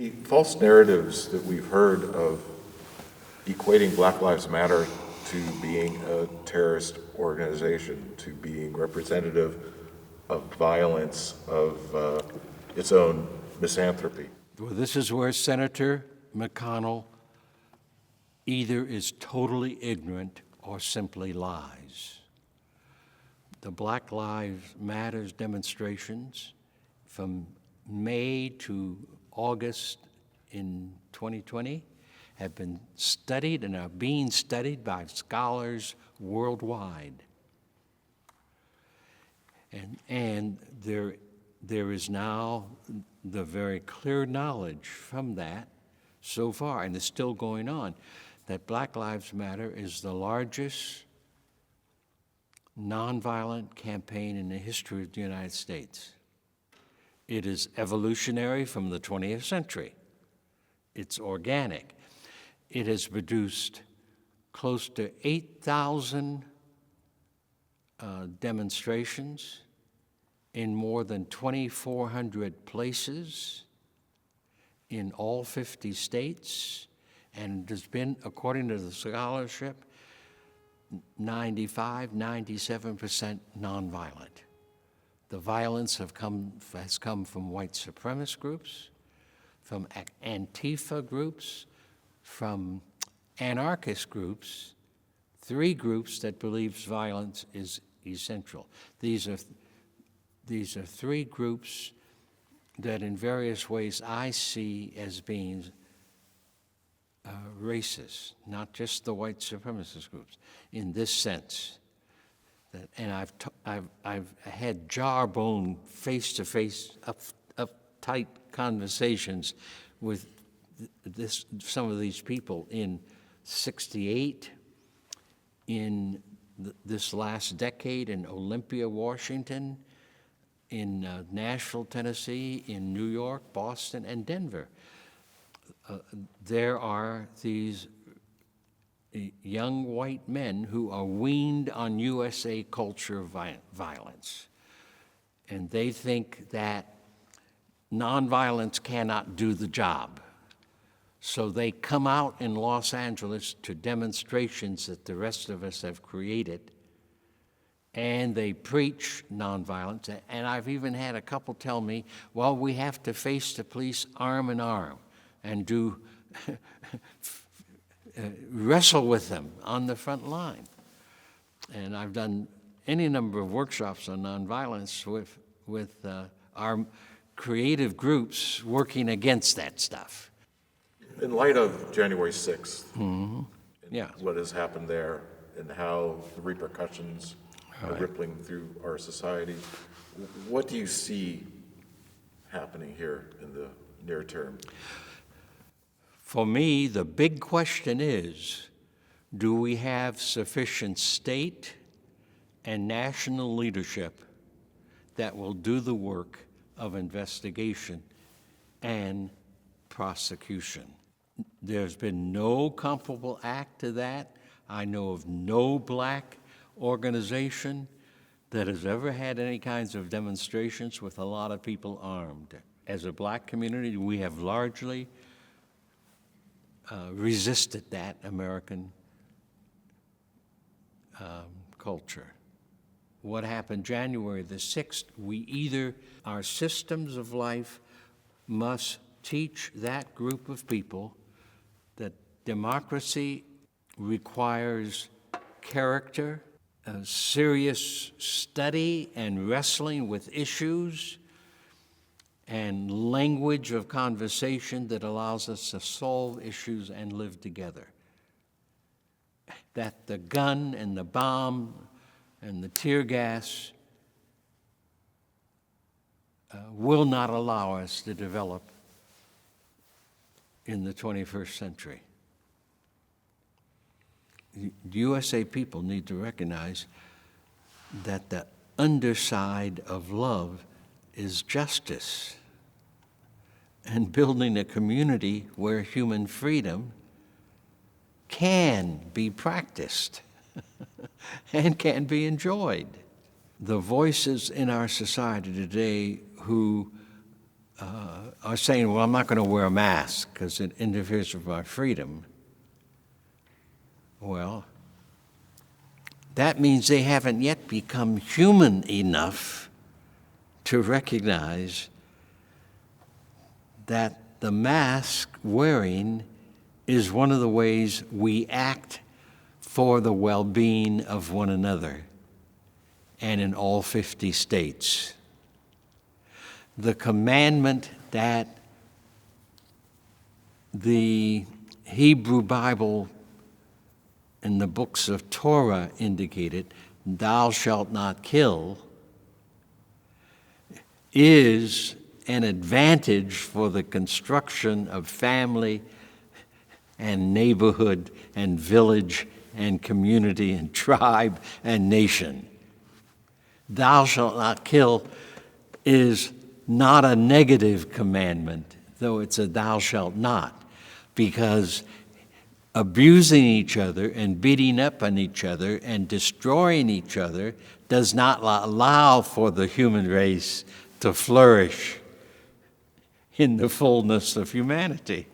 The false narratives that we've heard of equating Black Lives Matter to being a terrorist organization, to being representative of violence, of its own misanthropy. Well, this is where Senator McConnell either is totally ignorant or simply lies. The Black Lives Matter demonstrations from May to August in 2020 have been studied and are being studied by scholars worldwide. And there is now the very clear knowledge from that so far, and it's still going on, that Black Lives Matter is the largest nonviolent campaign in the history of the United States. It is evolutionary from the 20th century. It's organic. It has produced close to 8,000 demonstrations in more than 2,400 places in all 50 states, and has been, according to the scholarship, 97% nonviolent. The violence has come from white supremacist groups, from Antifa groups, from anarchist groups, three groups that believes violence is essential. These are three groups that in various ways I see as being racist, not just the white supremacist groups, in this sense. And I've had jawbone, face-to-face, uptight conversations with some of these people in '68, in this last decade in Olympia, Washington, in Nashville, Tennessee, in New York, Boston, and Denver. There are these young white men who are weaned on USA culture violence. And they think that nonviolence cannot do the job. So they come out in Los Angeles to demonstrations that the rest of us have created, and they preach nonviolence. And I've even had a couple tell me, well, we have to face the police arm in arm and do wrestle with them on the front line. And I've done any number of workshops on nonviolence with our creative groups working against that stuff. In light of January 6th, Yeah. what has happened there and how the repercussions are rippling through our society, what do you see happening here in the near term? For me, the big question is, do we have sufficient state and national leadership that will do the work of investigation and prosecution? There's been no comparable act to that. I know of no black organization that has ever had any kinds of demonstrations with a lot of people armed. As a black community, we have largely resisted that American culture. What happened January the 6th, our systems of life must teach that group of people that democracy requires character, a serious study and wrestling with issues, and language of conversation that allows us to solve issues and live together. That the gun and the bomb and the tear gas will not allow us to develop in the 21st century. The USA people need to recognize that the underside of love is justice and building a community where human freedom can be practiced and can be enjoyed. The voices in our society today who are saying, well, I'm not going to wear a mask because it interferes with my freedom. Well, that means they haven't yet become human enough to recognize that the mask wearing is one of the ways we act for the well-being of one another, and in all 50 states. The commandment that the Hebrew Bible and the books of Torah indicated, thou shalt not kill, is an advantage for the construction of family and neighborhood and village and community and tribe and nation. Thou shalt not kill is not a negative commandment, though it's a thou shalt not, because abusing each other and beating up on each other and destroying each other does not allow for the human race to flourish in the fullness of humanity.